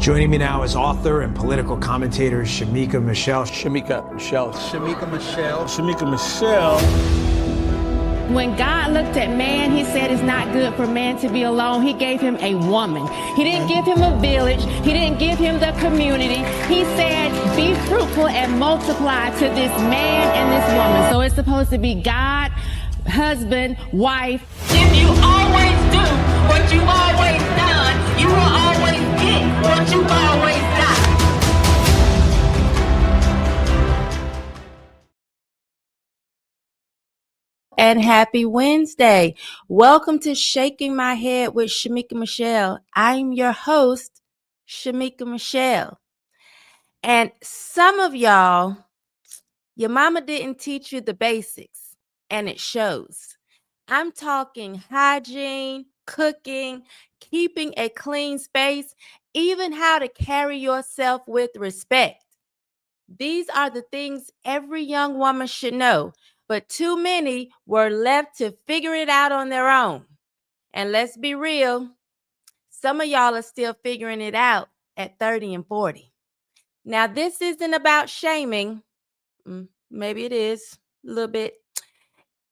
Joining me now is author and political commentator Shemeka Michelle. Shemeka Michelle. Shemeka Michelle. Shemeka Michelle. When God looked at man, he said it's not good for man to be alone. He gave him a woman. He didn't give him a village. He didn't give him the community. He said, be fruitful and multiply to this man and this woman. So it's supposed to be God, husband, wife. If you always do what you've always done, you will always get what you've always done. And happy Wednesday. Welcome to Shaking My Head with Shemeka Michelle. I'm your host, Shemeka Michelle. And some of y'all, your mama didn't teach you the basics, and it shows. I'm talking hygiene, cooking, keeping a clean space, even how to carry yourself with respect. These are the things every young woman should know. But too many were left to figure it out on their own. And let's be real, some of y'all are still figuring it out at 30 and 40. Now, this isn't about shaming. Maybe it is a little bit.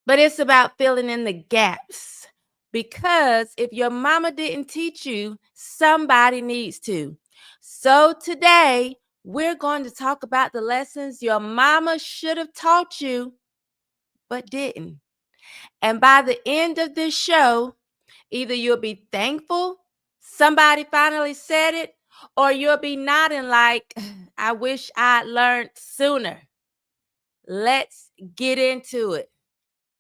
But it's about filling in the gaps. Because if your mama didn't teach you, somebody needs to. So today, we're going to talk about the lessons your mama should have taught you, but didn't. And by the end of this show, either you'll be thankful somebody finally said it, or you'll be nodding like, I wish I'd learned sooner. Let's get into it.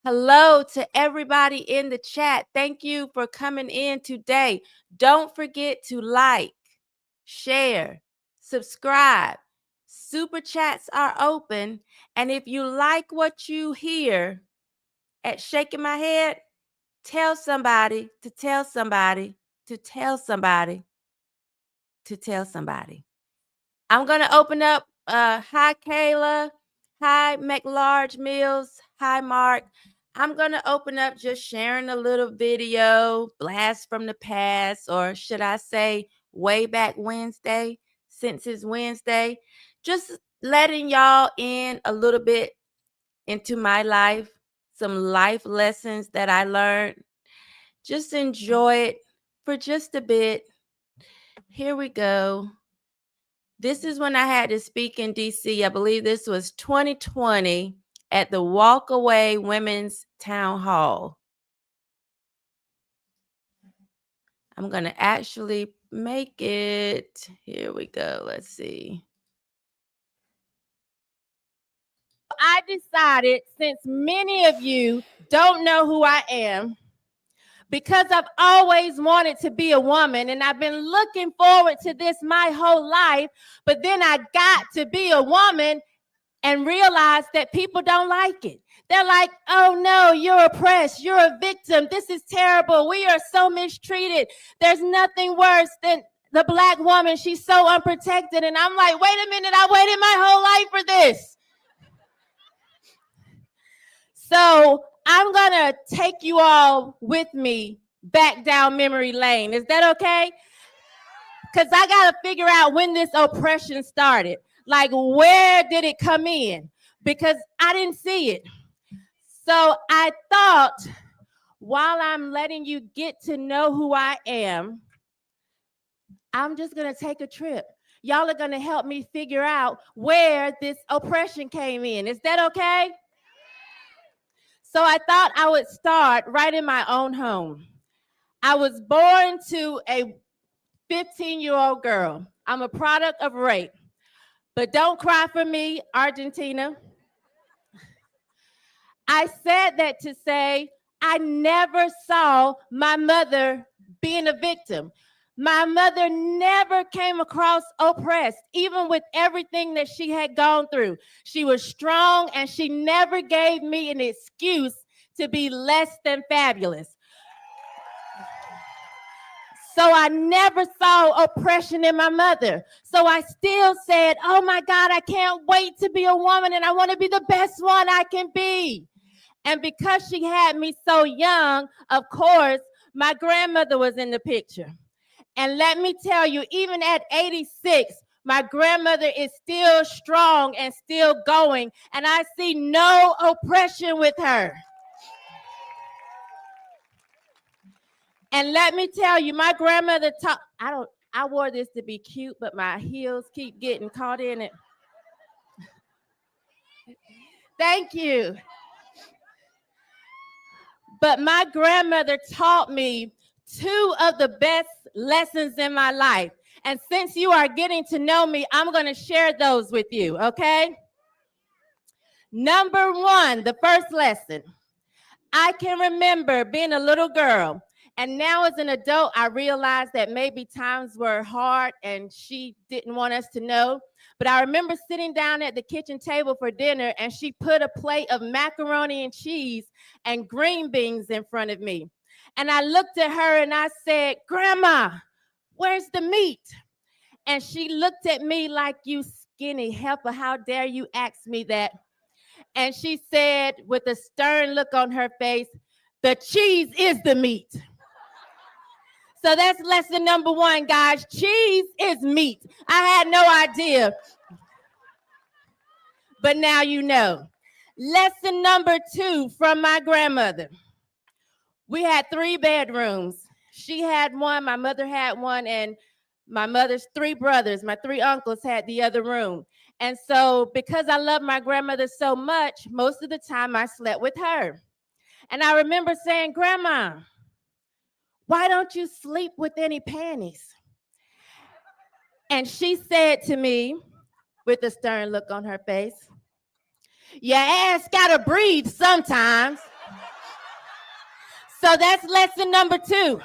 Hello to everybody in the chat. Thank you for coming in today. Don't forget to like, share, subscribe. Super chats are open. And if you like what you hear at Shaking My Head, tell somebody to tell somebody to tell somebody to tell somebody. I'm going to open up. Hi, Kayla. Hi, McLarge Mills. Hi, Mark. I'm going to open up just sharing a little video, blast from the past, or should I say way back Wednesday, since it's Wednesday. Just letting y'all in a little bit into my life, some life lessons that I learned. Just enjoy it for just a bit. Here we go. This is when I had to speak in DC. I believe this was 2020 at the Walkaway Women's Town Hall. I'm going to actually make it. Here we go. Let's see. I decided, since many of you don't know who I am, because I've always wanted to be a woman and I've been looking forward to this my whole life, but then I got to be a woman and realized that people don't like it. They're like, oh no, you're oppressed, you're a victim, this is terrible, we are so mistreated. There's nothing worse than the Black woman, she's so unprotected. And I'm like, wait a minute, I waited my whole life for this. So I'm going to take you all with me back down memory lane. Is that okay? Because I got to figure out when this oppression started. Like, where did it come in? Because I didn't see it. So I thought, while I'm letting you get to know who I am, I'm just going to take a trip. Y'all are going to help me figure out where this oppression came in. Is that okay? So I thought I would start right in my own home. I was born to a 15-year-old girl. I'm a product of rape. But don't cry for me, Argentina. I said that to say I never saw my mother being a victim. My mother never came across oppressed, even with everything that she had gone through. She was strong, and she never gave me an excuse to be less than fabulous. So I never saw oppression in my mother. So I still said, oh my God, I can't wait to be a woman, and I want to be the best one I can be. And because she had me so young, of course, my grandmother was in the picture. And let me tell you, even at 86, my grandmother is still strong and still going, and I see no oppression with her. And let me tell you, my grandmother taught, I wore this to be cute, but my heels keep getting caught in it. Thank you. But my grandmother taught me two of the best lessons in my life. And since you are getting to know me, I'm going to share those with you, okay? Number one, the first lesson. I can remember being a little girl, and now as an adult, I realized that maybe times were hard and she didn't want us to know. But I remember sitting down at the kitchen table for dinner, and she put a plate of macaroni and cheese and green beans in front of me. And I looked at her and I said, "Grandma, where's the meat?" And she looked at me like, "You skinny heifer, how dare you ask me that?" And she said with a stern look on her face, "The cheese is the meat." So that's lesson number one, guys. Cheese is meat. I had no idea, but now you know. Lesson number two from my grandmother. We had 3 bedrooms. She had one, my mother had one, and my mother's 3 brothers, my 3 uncles had the other room. And so because I love my grandmother so much, most of the time I slept with her. And I remember saying, "Grandma, why don't you sleep with any panties?" And she said to me with a stern look on her face, "Your ass gotta breathe sometimes." So that's lesson number 2.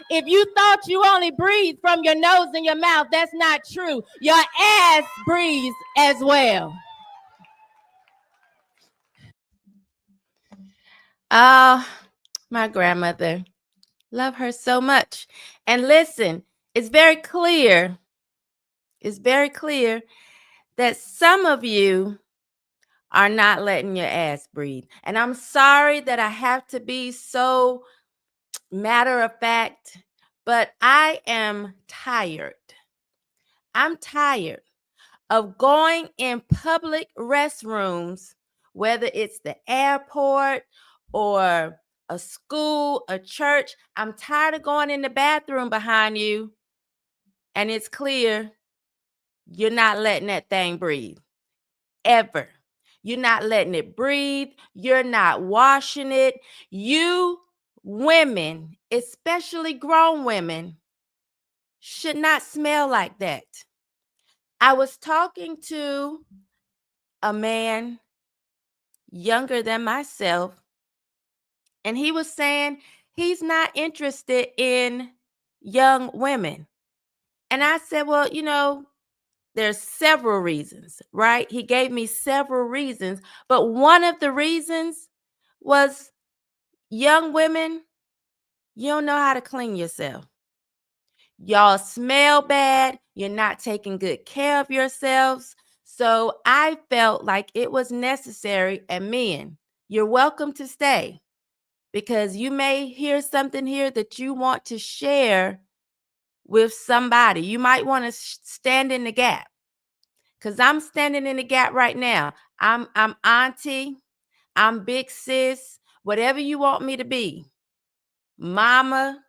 If you thought you only breathe from your nose and your mouth, that's not true. Your ass breathes as well. Oh, my grandmother. Love her so much. And listen, it's very clear that some of you are not letting your ass breathe. And I'm sorry that I have to be so matter of fact, but I am tired. I'm tired of going in public restrooms, whether it's the airport or a school, a church. I'm tired of going in the bathroom behind you, and it's clear you're not letting that thing breathe. Ever. You're not letting it breathe. You're not washing it. You women, especially grown women, should not smell like that. I was talking to a man younger than myself, and he was saying he's not interested in young women. And I said, "Well, there's several reasons," right? He gave me several reasons, but one of the reasons was young women, you don't know how to clean yourself. Y'all smell bad. You're not taking good care of yourselves. So I felt like it was necessary. And men, you're welcome to stay because you may hear something here that you want to share with somebody. You might want to stand in the gap because I'm standing in the gap right now. I'm auntie. I'm big sis. Whatever you want me to be. Mama,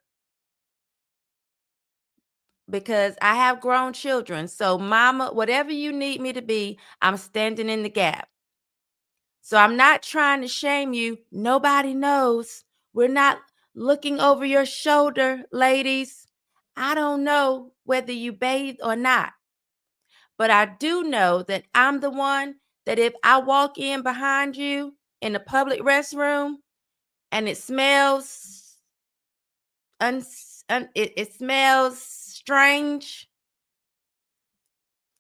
because I have grown children. So mama, whatever you need me to be, I'm standing in the gap. So I'm not trying to shame you. Nobody knows. We're not looking over your shoulder, ladies. I don't know whether you bathe or not, but I do know that I'm the one that if I walk in behind you in a public restroom and it smells it smells strange,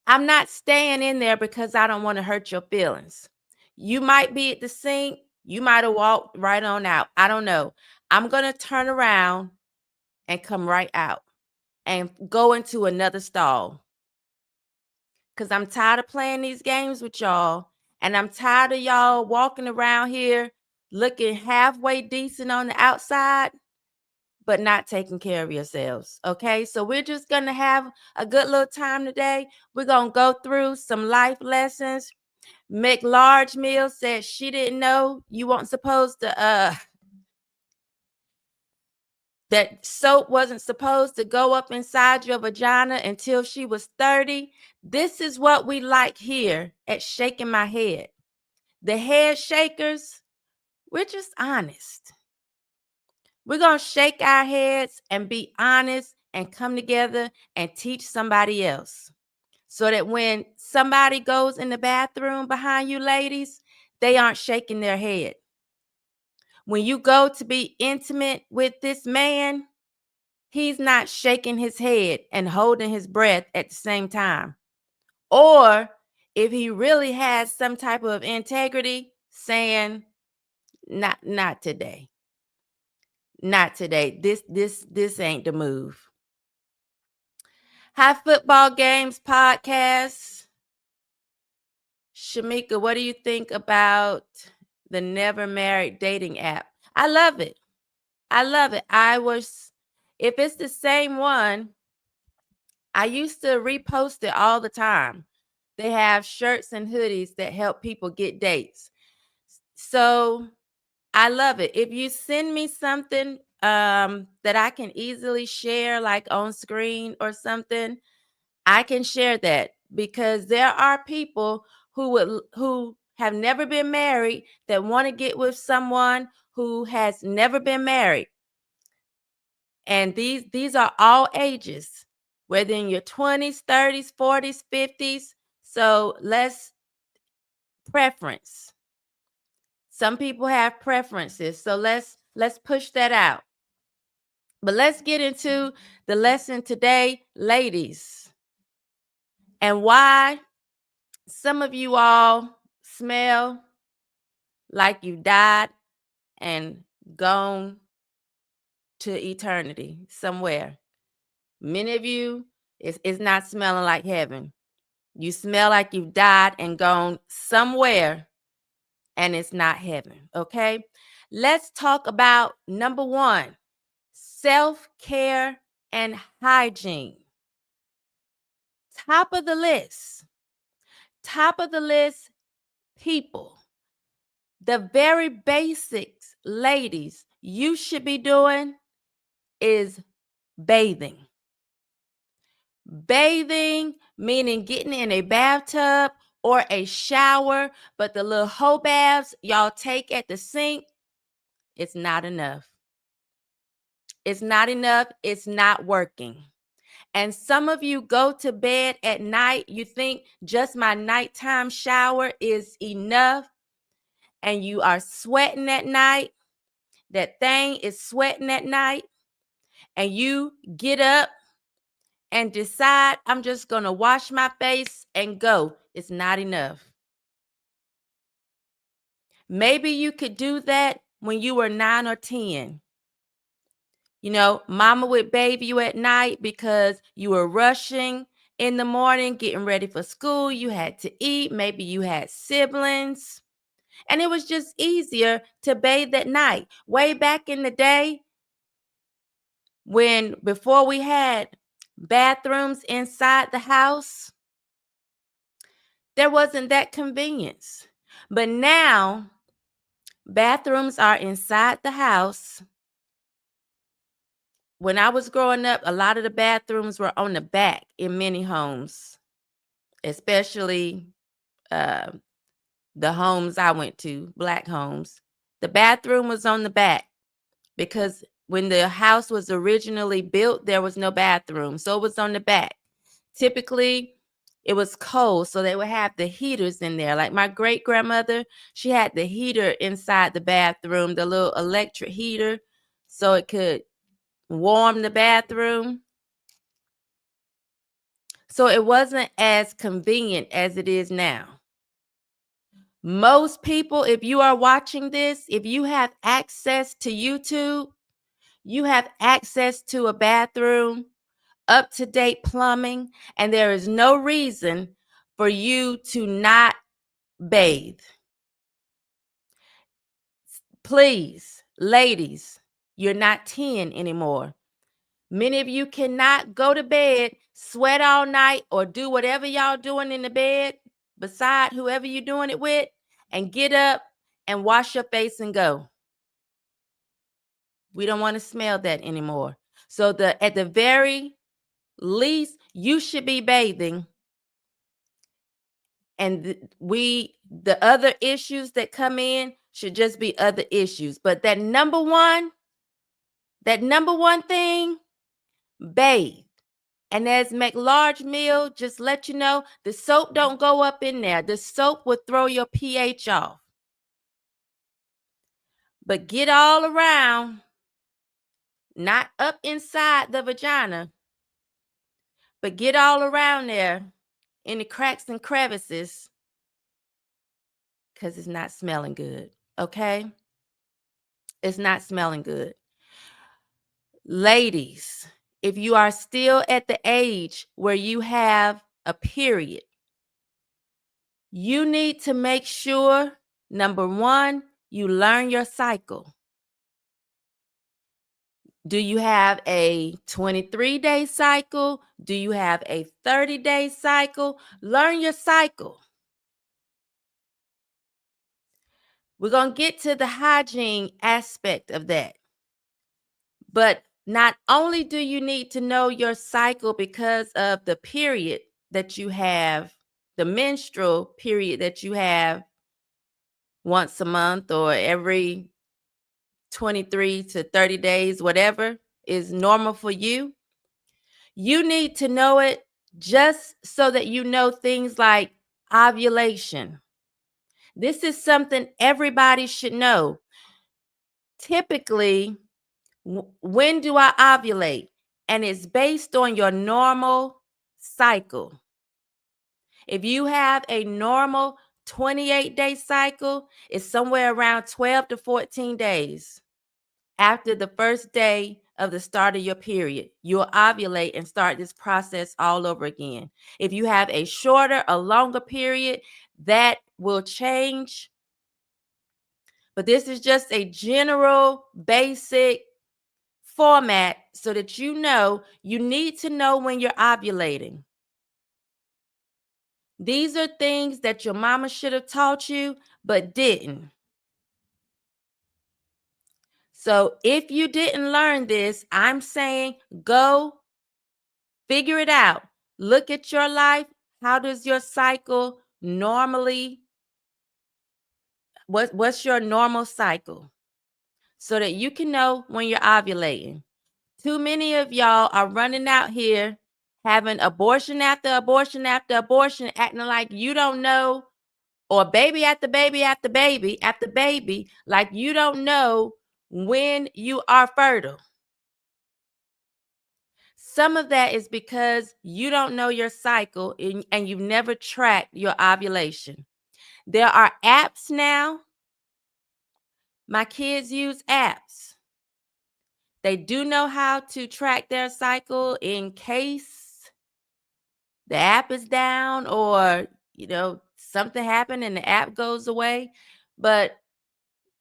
I'm not staying in there because I don't want to hurt your feelings. You might be at the sink. You might have walked right on out. I don't know. I'm going to turn around and come right out and go into another stall because I'm tired of playing these games with y'all. And I'm tired of y'all walking around here looking halfway decent on the outside, but not taking care of yourselves. Okay, so we're just gonna have a good little time today. We're gonna go through some life lessons. McLarge Mill said she didn't know you weren't supposed to that soap wasn't supposed to go up inside your vagina until she was 30. This is what we like here at Shaking My Head. The head shakers, we're just honest. We're going to shake our heads and be honest and come together and teach somebody else. So that when somebody goes in the bathroom behind you, ladies, they aren't shaking their head. When you go to be intimate with this man, he's not shaking his head and holding his breath at the same time. Or if he really has some type of integrity, saying, not today. Not today. This ain't the move. High Football Games podcast. Shemeka, what do you think about the Never Married dating app? I love it. If it's the same one, I used to repost it all the time. They have shirts and hoodies that help people get dates. So I love it. If you send me something that I can easily share, like on screen or something, I can share that, because there are people who have never been married that want to get with someone who has never been married. And these are all ages, whether in your 20s, 30s, 40s, 50s. So let's preference. Some people have preferences. So let's push that out. But let's get into the lesson today, ladies, and why some of you all smell like you died and gone to eternity somewhere. Many of you, it's not smelling like heaven. You smell like you've died and gone somewhere, and it's not heaven, okay? Let's talk about number 1, self-care and hygiene. Top of the list, people. The very basics, ladies, you should be doing is bathing. Bathing, meaning getting in a bathtub or a shower, but the little hoe baths y'all take at the sink, it's not enough. It's not enough. It's not working. And some of you go to bed at night, you think just my nighttime shower is enough, and you are sweating at night. That thing is sweating at night, and you get up and decide, I'm just going to wash my face and go. It's not enough. Maybe you could do that when you were 9 or 10. You know, mama would bathe you at night because you were rushing in the morning, getting ready for school. You had to eat. Maybe you had siblings. And it was just easier to bathe at night. Way back in the day, before we had bathrooms inside the house, there wasn't that convenience. But now, bathrooms are inside the house. When I was growing up, a lot of the bathrooms were on the back in many homes, especially the homes I went to, Black homes. The bathroom was on the back because when the house was originally built, there was no bathroom. So it was on the back. Typically, it was cold, so they would have the heaters in there. Like my great-grandmother, she had the heater inside the bathroom, the little electric heater, so it could warm the bathroom. So it wasn't as convenient as it is now. Most people, if you are watching this, if you have access to YouTube, you have access to a bathroom, up-to-date plumbing, and there is no reason for you to not bathe. Please, ladies, You're not 10 anymore. Many of you cannot go to bed, sweat all night, or do whatever y'all doing in the bed beside whoever you're doing it with, and get up and wash your face and go. We don't want to smell that anymore. So at the very least, you should be bathing. And the other issues that come in should just be other issues. But that number one thing, bathe. And as McLarge Meal just let you know, the soap don't go up in there. The soap will throw your pH off. But get all around, not up inside the vagina, but get all around there in the cracks and crevices, because it's not smelling good, okay? It's not smelling good. Ladies, if you are still at the age where you have a period, you need to make sure, number one, you learn your cycle. Do you have a 23-day cycle? Do you have a 30-day cycle? Learn your cycle. We're going to get to the hygiene aspect of that. But not only do you need to know your cycle because of the period that you have, the menstrual period that you have once a month or every 23 to 30 days, whatever is normal for you. You need to know it just so that you know things like ovulation. This is something everybody should know. Typically, when do I ovulate? And it's based on your normal cycle. If you have a normal 28-day cycle, it's somewhere around 12 to 14 days after the first day of the start of your period. You'll ovulate and start this process all over again. If you have a shorter, a longer period, that will change. But this is just a general, basic format so that you need to know when you're ovulating. These are things that your mama should have taught you, but didn't. So if you didn't learn this, I'm saying go figure it out. Look at your life. How does your cycle normally, what's your normal cycle? So that you can know when you're ovulating. Too many of y'all are running out here having abortion after abortion after abortion, acting like you don't know, or baby after baby after baby after baby, like you don't know when you are fertile. Some of that is because you don't know your cycle and you've never tracked your ovulation. There are apps now. My kids use apps. They do know how to track their cycle in case the app is down or, something happened and the app goes away. But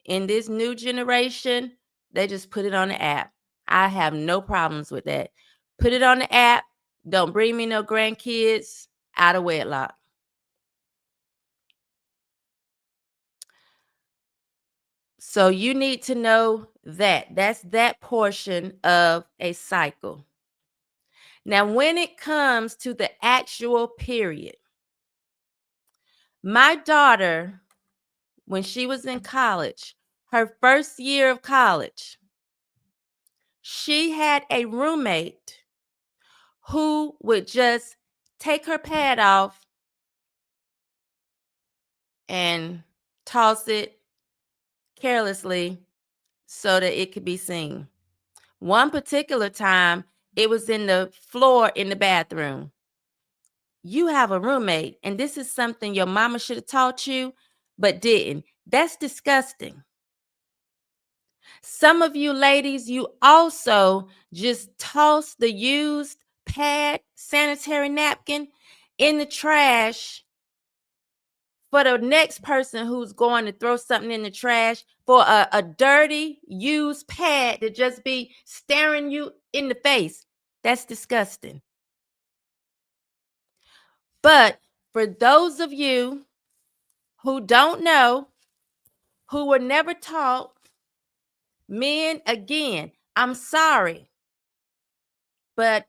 in this new generation, they just put it on the app. I have no problems with that. Put it on the app. Don't bring me no grandkids out of wedlock. So you need to know that. That's that portion of a cycle. Now, when it comes to the actual period, my daughter, when she was in college, her first year of college, she had a roommate who would just take her pad off and toss it carelessly so that it could be seen. One particular time, it was in the floor in the bathroom. You have a roommate, and this is something your mama should have taught you, but didn't. That's disgusting. Some of you ladies, you also just toss the used pad, sanitary napkin in the trash for the next person who's going to throw something in the trash, for a dirty, used pad to just be staring you in the face. That's disgusting. But for those of you who don't know, who were never taught, men, again, I'm sorry. But,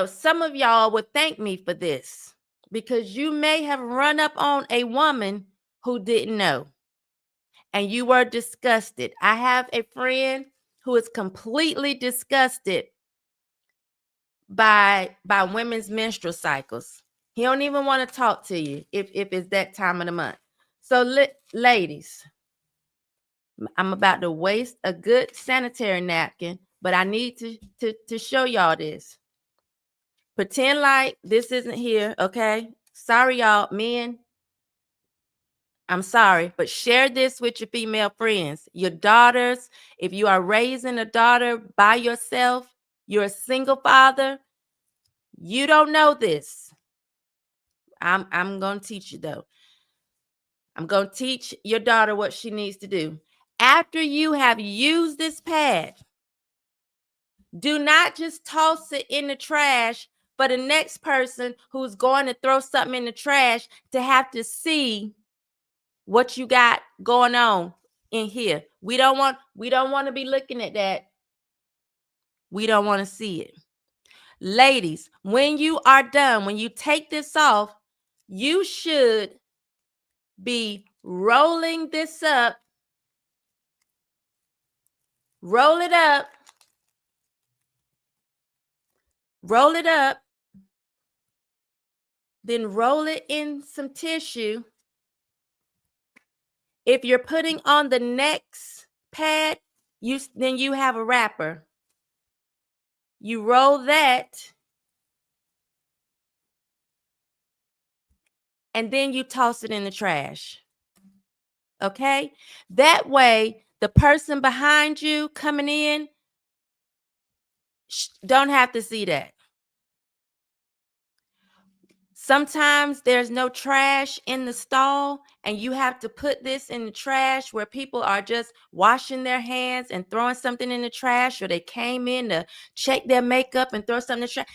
some of y'all would thank me for this, because you may have run up on a woman who didn't know, and you were disgusted. I have a friend who is completely disgusted by women's menstrual cycles. He don't even want to talk to you if it's that time of the month. So, ladies, I'm about to waste a good sanitary napkin, but I need to show y'all this. Pretend like this isn't here, okay? Sorry, y'all, men. I'm sorry, but share this with your female friends, your daughters. If you are raising a daughter by yourself, you're a single father, you don't know this. I'm going to teach you, though. I'm going to teach your daughter what she needs to do. After you have used this pad, do not just toss it in the trash for the next person who's going to throw something in the trash to have to see what you got going on in here. We don't want to be looking at that. We don't want to see it. Ladies, when you are done, when you take this off, you should be rolling this up. Roll it up. Roll it up. Then roll it in some tissue. If you're putting on the next pad, then you have a wrapper. You roll that, and then you toss it in the trash. Okay? That way, the person behind you coming in don't have to see that. Sometimes there's no trash in the stall, and you have to put this in the trash where people are just washing their hands and throwing something in the trash, or they came in to check their makeup and throw something in the trash.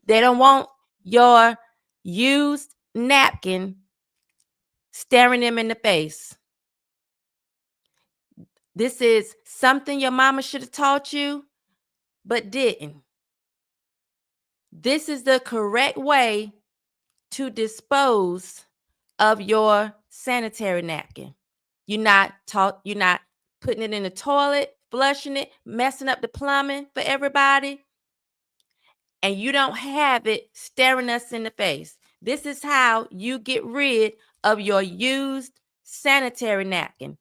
They don't want your used napkin staring them in the face. This is something your mama should have taught you, but didn't. This is the correct way to dispose of your sanitary napkin. You're not putting it in the toilet, flushing it, messing up the plumbing for everybody, and you don't have it staring us in the face. This is how you get rid of your used sanitary napkin.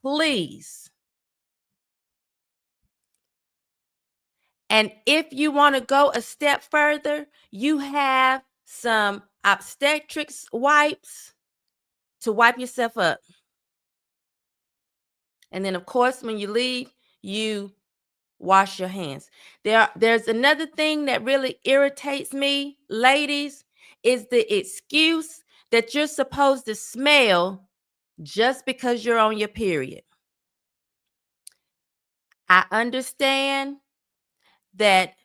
Please. And if you want to go a step further, you have some obstetrics wipes to wipe yourself up. And then, of course, when you leave, you wash your hands. There's another thing that really irritates me, ladies, is the excuse that you're supposed to smell just because you're on your period. I understand that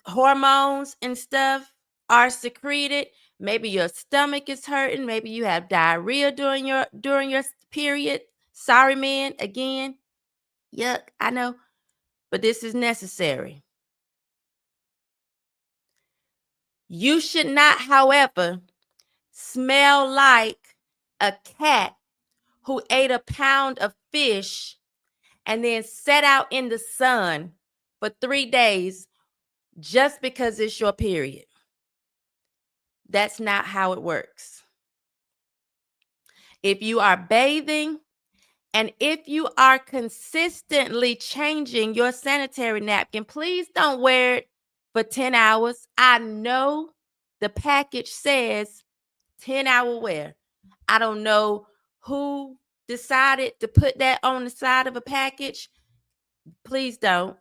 hormones and stuff are secreted. Maybe your stomach is hurting. Maybe you have diarrhea during your period. Sorry, men, again. Yuck, I know. But this is necessary. You should not, however, smell like a cat who ate a pound of fish and then sat out in the sun for 3 days just because it's your period. That's not how it works. If you are bathing and if you are consistently changing your sanitary napkin, please don't wear it for 10 hours. I know the package says 10-hour wear. I don't know who decided to put that on the side of a package. Please don't.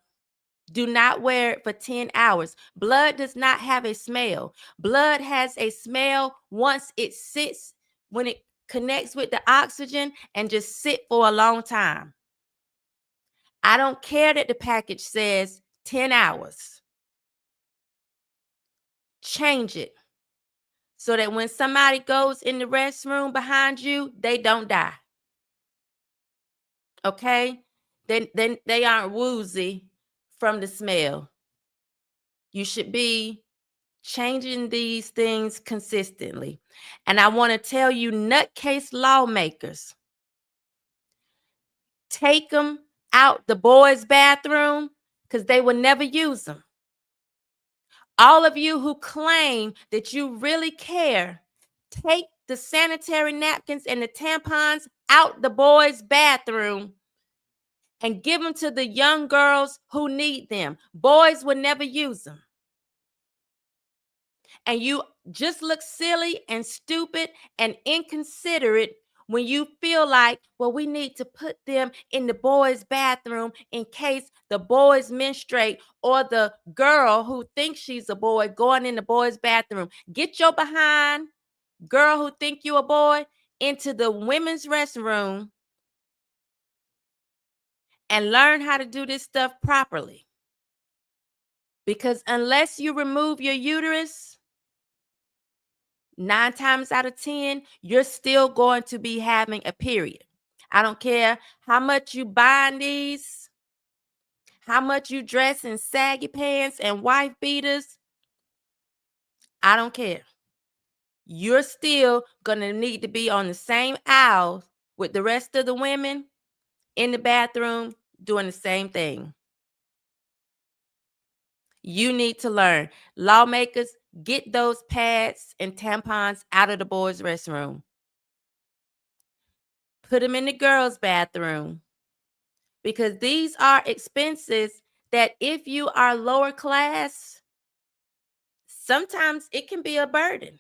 Do not wear it for 10 hours. Blood does not have a smell. Blood has a smell once it sits when it connects with the oxygen and just sit for a long time. I don't care that the package says 10 hours. Change it so that when somebody goes in the restroom behind you, they don't die. Okay? Then they aren't woozy from the smell. You should be changing these things consistently. And I want to tell you, nutcase lawmakers, take them out the boys' bathroom because they will never use them. All of you who claim that you really care, take the sanitary napkins and the tampons out the boys' bathroom and give them to the young girls who need them. Boys will never use them. And you just look silly and stupid and inconsiderate when you feel like, well, we need to put them in the boys' bathroom in case the boys menstruate, or the girl who thinks she's a boy going in the boys' bathroom. Get your behind, girl who think you a boy, into the women's restroom and learn how to do this stuff properly. Because unless you remove your uterus, 9 times out of 10, you're still going to be having a period. I don't care how much you bind these, how much you dress in saggy pants and wife beaters. I don't care. You're still going to need to be on the same aisle with the rest of the women in the bathroom doing the same thing. You need to learn. Lawmakers, get those pads and tampons out of the boys' restroom. Put them in the girls' bathroom. Because these are expenses that if you are lower class, sometimes it can be a burden.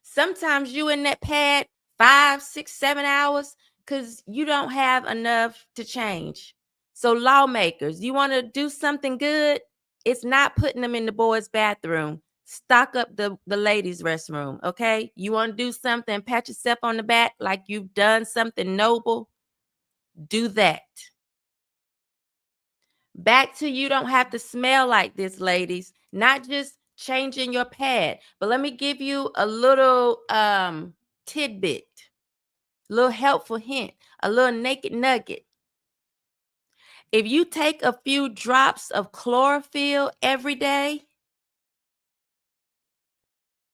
Sometimes you in that pad 5, 6, 7 hours because you don't have enough to change. So lawmakers, you want to do something good? It's not putting them in the boys' bathroom. Stock up the ladies' restroom, okay? You want to do something, pat yourself on the back like you've done something noble? Do that. Back to you don't have to smell like this, ladies. Not just changing your pad, but let me give you a little tidbit, a little helpful hint, a little naked nugget. If you take a few drops of chlorophyll every day,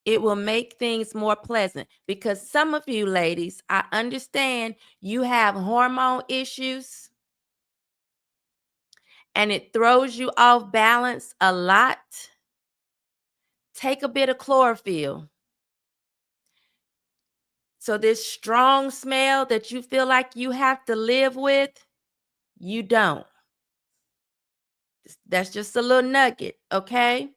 it will make things more pleasant. Because some of you ladies, I understand you have hormone issues and it throws you off balance a lot. Take a bit of chlorophyll. So this strong smell that you feel like you have to live with, you don't. That's just a little nugget, okay?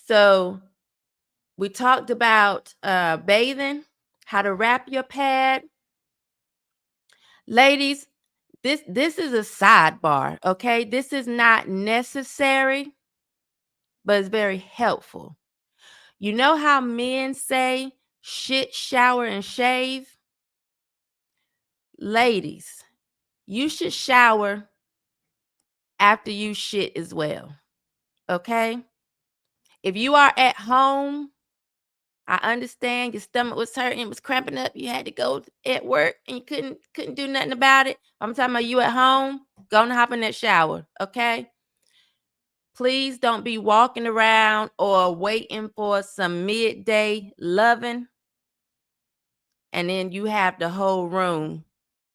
So we talked about bathing, how to wrap your pad. Ladies, this is a sidebar, okay? This is not necessary, but it's very helpful. You know how men say shit, shower, and shave? Ladies, you should shower after you shit as well, okay? If you are at home, I understand your stomach was hurting, it was cramping up, you had to go at work and you couldn't do nothing about it. I'm talking about you at home, go and hop in that shower, okay? Please don't be walking around or waiting for some midday loving and then you have the whole room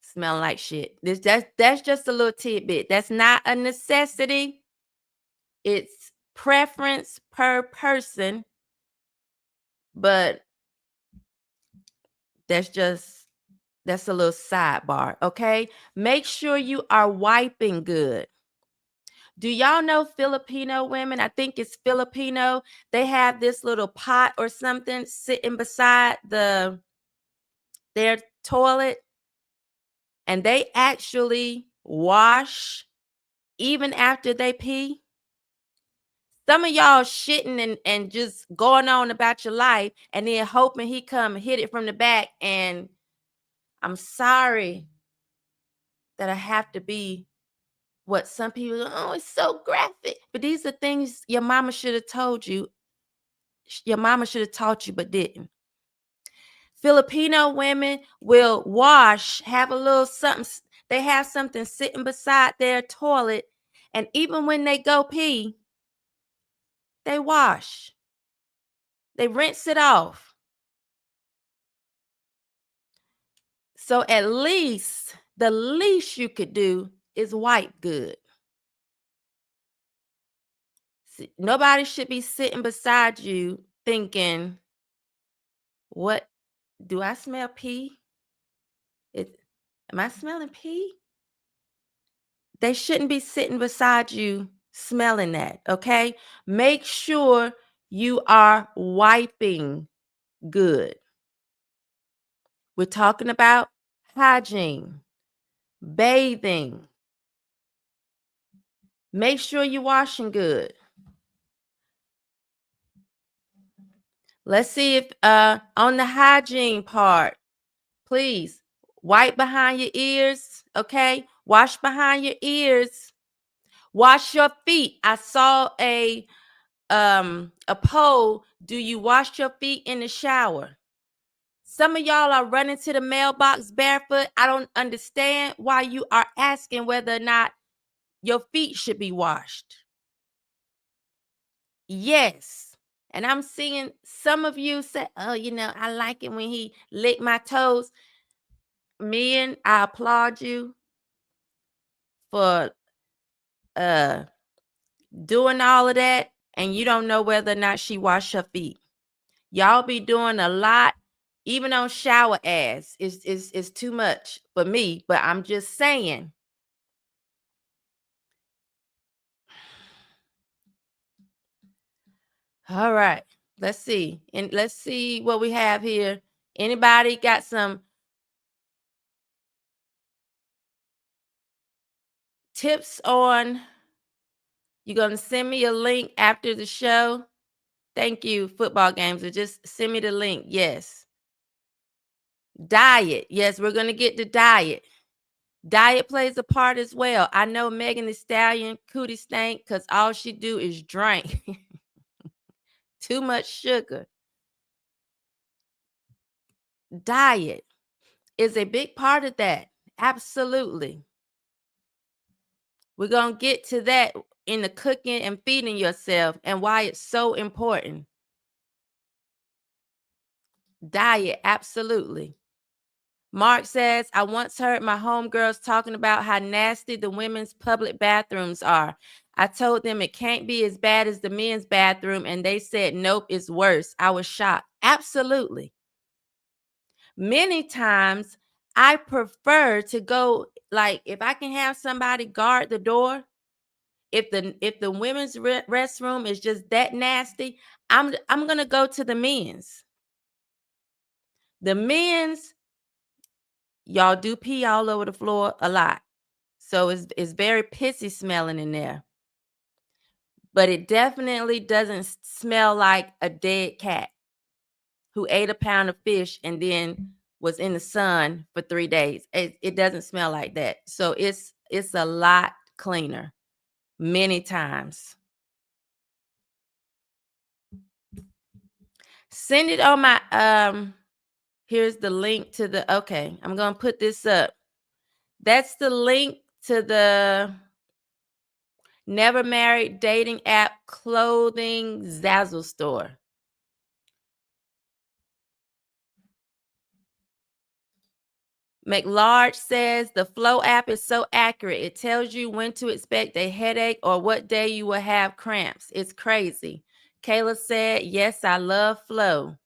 smelling like shit. That's just a little tidbit. That's not a necessity. It's preference per person, but that's a little sidebar, okay? Make sure you are wiping good. Do y'all know Filipino women? I think it's Filipino. They have this little pot or something sitting beside their toilet, and they actually wash even after they pee. Some of y'all shitting and just going on about your life and then hoping he come hit it from the back. And I'm sorry that I have to be what some people, oh, it's so graphic. But these are things your mama should have told you. Your mama should have taught you, but didn't. Filipino women will have a little something. They have something sitting beside their toilet. And even when they go pee, they wash. They rinse it off. So at least, the least you could do is wipe good. See, nobody should be sitting beside you thinking, what, do I smell pee? Am I smelling pee? They shouldn't be sitting beside you smelling that, okay? Make sure you are wiping good. We're talking about hygiene, bathing. Make sure you're washing good. Let's see if on the hygiene part, please wipe behind your ears, okay? Wash behind your ears. Wash your feet. I saw a poll. Do you wash your feet in the shower? Some of y'all are running to the mailbox barefoot. I don't understand why you are asking whether or not your feet should be washed. Yes. And I'm seeing some of you say, oh, I like it when he licked my toes. Men, I applaud you for doing all of that, and you don't know whether or not she washed her feet. Y'all be doing a lot, even on shower ass. It's too much for me, but I'm just saying. All right, let's see. And let's see what we have here. Anybody got some tips on? You're going to send me a link after the show? Thank you, football games. Or just send me the link. Yes. Diet. Yes, we're going to get to diet. Diet plays a part as well. I know Megan Thee Stallion cootie stank because all she do is drink. Too much sugar. Diet is a big part of that. Absolutely. We're going to get to that in the cooking and feeding yourself and why it's so important. Diet, absolutely. Mark says, I once heard my homegirls talking about how nasty the women's public bathrooms are. I told them it can't be as bad as the men's bathroom, and they said, nope, it's worse. I was shocked. Absolutely. Many times, I prefer to go, like, if I can have somebody guard the door, if the women's restroom is just that nasty, I'm gonna go to the men's. The men's, y'all do pee all over the floor a lot. So it's very pissy smelling in there. But it definitely doesn't smell like a dead cat who ate a pound of fish and then was in the sun for 3 days. It doesn't smell like that. So it's a lot cleaner many times. Send it on my here's the link to the, okay, I'm going to put this up. That's the link to the Never Married dating app clothing Zazzle store. McLarge says the Flow app is so accurate. It tells you when to expect a headache or what day you will have cramps. It's crazy. Kayla said, yes, I love Flow.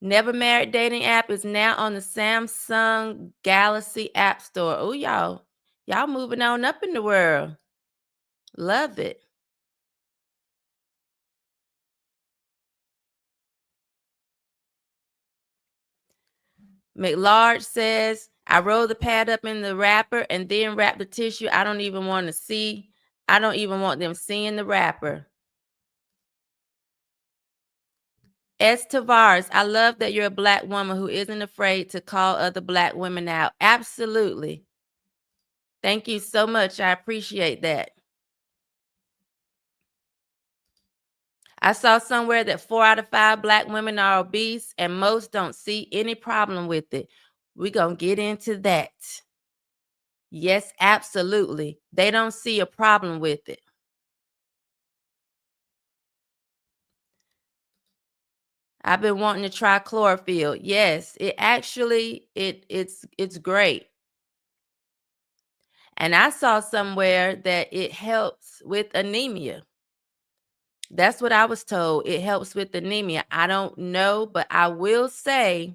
Never Married dating app is now on the Samsung Galaxy App Store. Oh, y'all moving on up in the world. Love it. McLarge says, I roll the pad up in the wrapper and then wrap the tissue. I don't even want to see. I don't even want them seeing the wrapper. S. Tavares, I love that you're a Black woman who isn't afraid to call other Black women out. Absolutely. Thank you so much. I appreciate that. I saw somewhere that 4 out of 5 Black women are obese and most don't see any problem with it. We're going to get into that. Yes, absolutely. They don't see a problem with it. I've been wanting to try chlorophyll. Yes, it actually it's great. And I saw somewhere that it helps with anemia. That's what I was told. It helps with anemia. I don't know, but I will say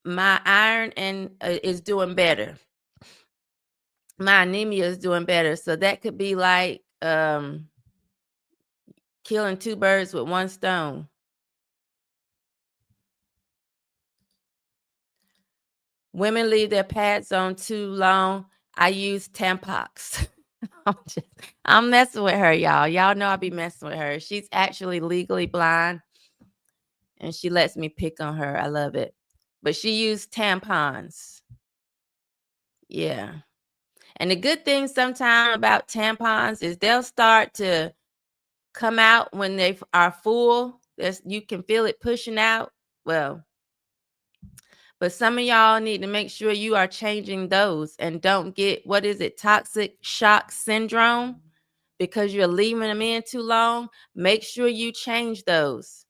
my iron is doing better. My anemia is doing better. So that could be like killing 2 birds with 1 stone. Women leave their pads on too long. I use Tampax. I'm messing with her, y'all. Y'all know I be messing with her. She's actually legally blind, and she lets me pick on her. I love it. But she used tampons. Yeah. And the good thing sometimes about tampons is they'll start to come out when they are full. You can feel it pushing out. Well, but some of y'all need to make sure you are changing those and don't get, what is it, toxic shock syndrome, because you're leaving them in too long. Make sure you change those.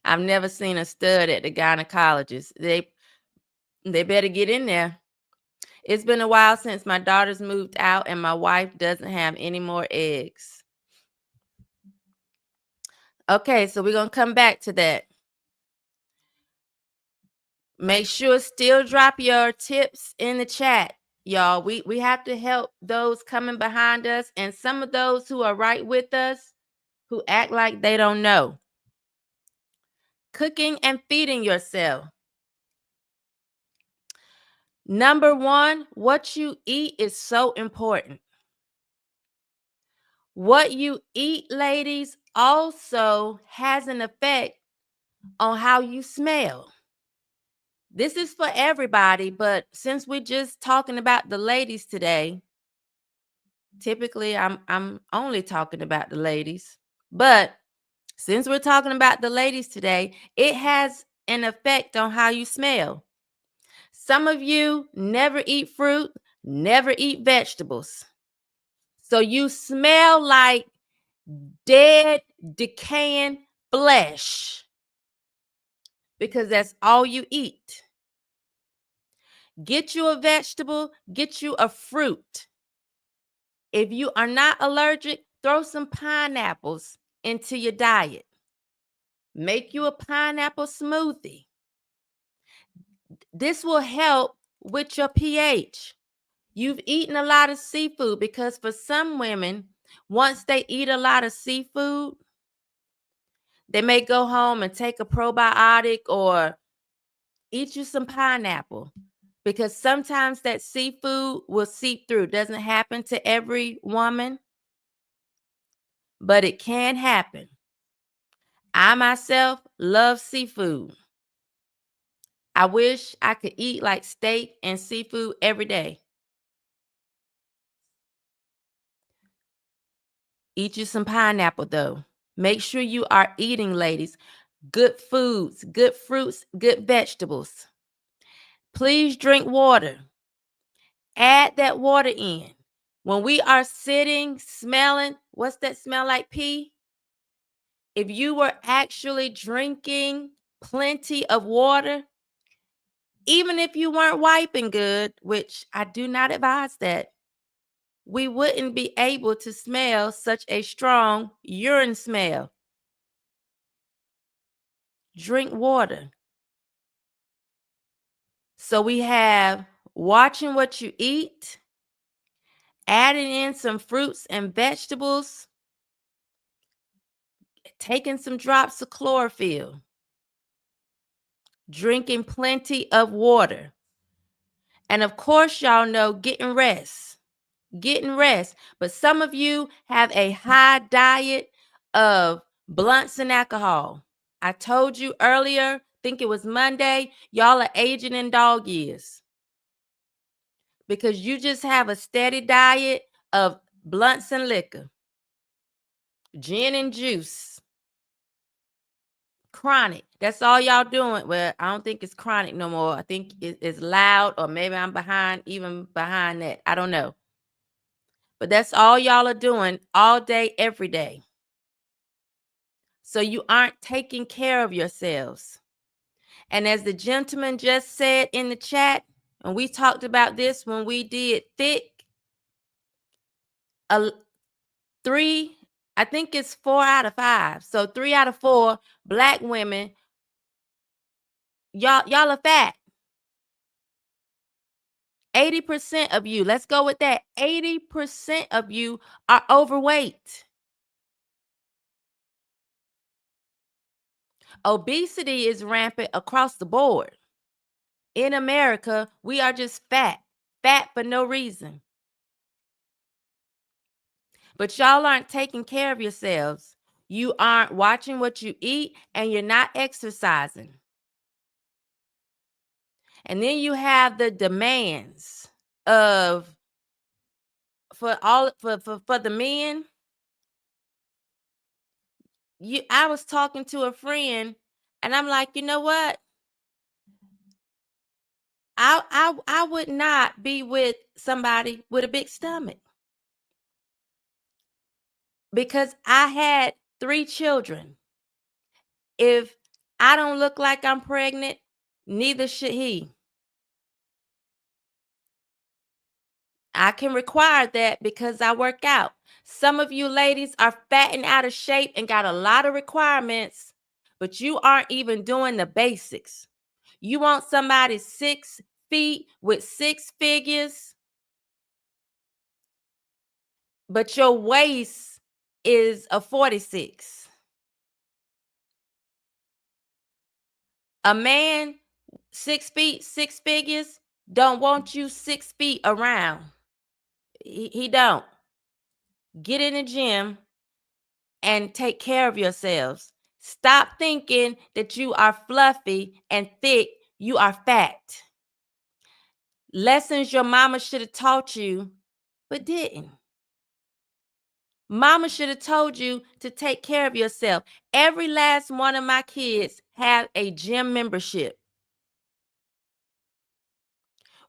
I've never seen a stud at the gynecologist. They better get in there. It's been a while since my daughters moved out and my wife doesn't have any more eggs. Okay, so we're going to come back to that. Make sure still drop your tips in the chat, y'all. We have to help those coming behind us and some of those who are right with us who act like they don't know. Cooking and feeding yourself. Number 1, what you eat is so important. What you eat, ladies, also has an effect on how you smell. This is for everybody, but since we're just talking about the ladies today, typically I'm only talking about the ladies, but since we're talking about the ladies today, it has an effect on how you smell. Some of you never eat fruit, never eat vegetables. So you smell like dead, decaying flesh because that's all you eat. Get you a vegetable, get you a fruit. If you are not allergic, throw some pineapples into your diet. Make you a pineapple smoothie. This will help with your pH. You've eaten a lot of seafood because for some women, once they eat a lot of seafood, they may go home and take a probiotic or eat you some pineapple because sometimes that seafood will seep through. Doesn't happen to every woman, but it can happen. I myself love seafood. I wish I could eat like steak and seafood every day. Eat you some pineapple though. Make sure you are eating, ladies, good foods, good fruits, good vegetables. Please drink water. Add that water in. When we are sitting, smelling, what's that smell like, pee? If you were actually drinking plenty of water, even if you weren't wiping good, which I do not advise that, we wouldn't be able to smell such a strong urine smell. Drink water. So we have watching what you eat, adding in some fruits and vegetables, taking some drops of chlorophyll. drinking plenty of water. And of course, y'all know getting rest. But some of you have a high diet of blunts and alcohol. I told you earlier, think it was Monday, y'all are aging in dog years because you just have a steady diet of blunts and liquor, gin and juice, chronic. That's all y'all doing. Well, I don't think it's chronic no more. I think it's loud, or maybe I'm behind that. I don't know. But that's all y'all are doing all day, every day. So you aren't taking care of yourselves. And as the gentleman just said in the chat, and we talked about this when we did thick, I think it's 4 out of 5. So 3 out of 4 Black women, y'all are fat. 80% of you, let's go with that. 80% of you are overweight. Obesity is rampant across the board. In America, we are just fat for no reason. But y'all aren't taking care of yourselves. You aren't watching what you eat, and you're not exercising. And then you have the demands of for the men. I was talking to a friend, and I'm like, you know what? I would not be with somebody with a big stomach because I had 3 children. If I don't look like I'm pregnant, neither should he. I can require that because I work out. Some of you ladies are fat and out of shape and got a lot of requirements, but you aren't even doing the basics. You want somebody 6 feet with 6 figures, but your waist is a 46. A man 6 feet, 6 figures, don't want you 6 feet around. He don't. Get in the gym and take care of yourselves. Stop thinking that you are fluffy and thick. You are fat. Lessons your mama should have taught you, but didn't. Mama should have told you to take care of yourself. Every last one of my kids have a gym membership.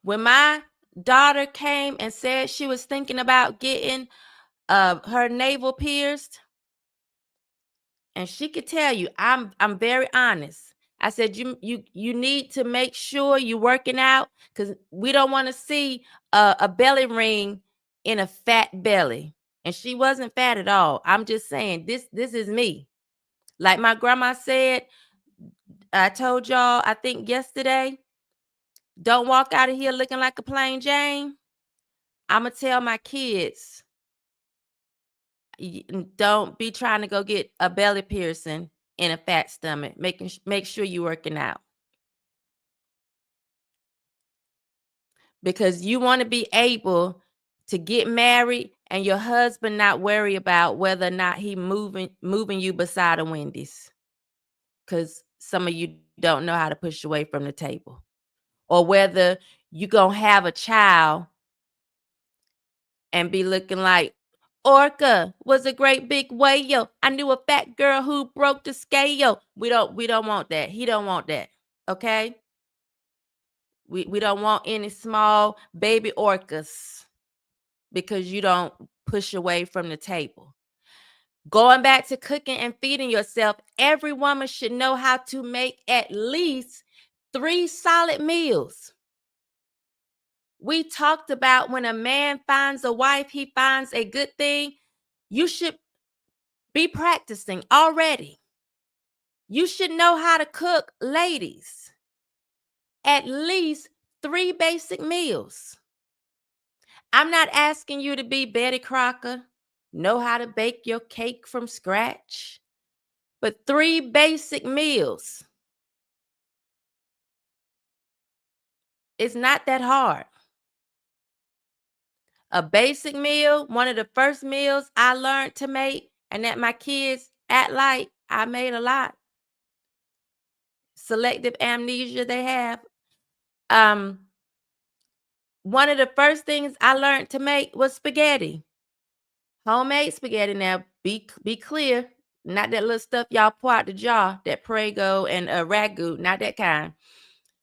When my daughter came and said she was thinking about getting her navel pierced, and she could tell you, I'm very honest. I said, you need to make sure you're working out, because we don't want to see a belly ring in a fat belly. And she wasn't fat at all. I'm just saying, this is me. Like my grandma said, I told y'all, I think yesterday, don't walk out of here looking like a plain Jane. I'm going to tell my kids, don't be trying to go get a belly piercing in a fat stomach. Make sure you're working out. Because you want to be able to get married and your husband not worry about whether or not he moving you beside a Wendy's. Because some of you don't know how to push away from the table. Or whether you going to have a child and be looking like, Orca was a great big whale. I knew a fat girl who broke the scale. We don't want that. He don't want that. Okay? We don't want any small baby orcas because you don't push away from the table. Going back to cooking and feeding yourself, every woman should know how to make at least 3 solid meals. We talked about when a man finds a wife, he finds a good thing. You should be practicing already. You should know how to cook, ladies. At least 3 basic meals. I'm not asking you to be Betty Crocker, know how to bake your cake from scratch, but 3 basic meals. It's not that hard. A basic meal, one of the first meals I learned to make, and that my kids act like I made a lot. Selective amnesia they have. One of the first things I learned to make was spaghetti. Homemade spaghetti. Now, be clear, not that little stuff y'all pour out the jar, that Prego and ragu, not that kind.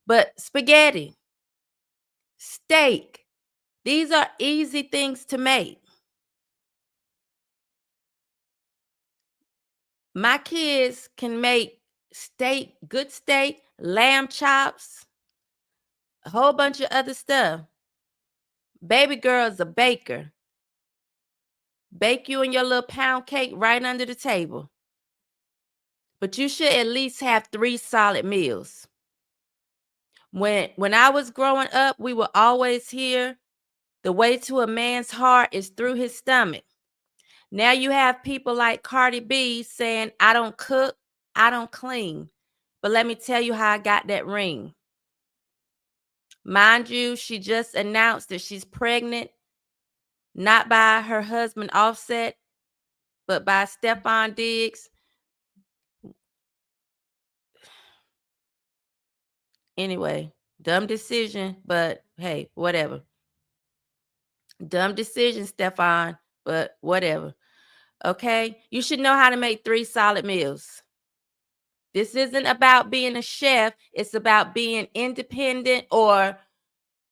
But spaghetti, steak, these are easy things to make. My kids can make steak, good steak, lamb chops, a whole bunch of other stuff. Baby girl's a baker. Bake you and your little pound cake right under the table. But you should at least have 3 solid meals. When I was growing up, we would always hear the way to a man's heart is through his stomach. Now you have people like Cardi B saying, I don't cook, I don't clean. But let me tell you how I got that ring. Mind you, she just announced that she's pregnant, not by her husband Offset, but by Stephon Diggs. Anyway, dumb decision, but hey, whatever. Dumb decision, Stephon, but whatever. Okay? You should know how to make 3 solid meals. This isn't about being a chef. It's about being independent, or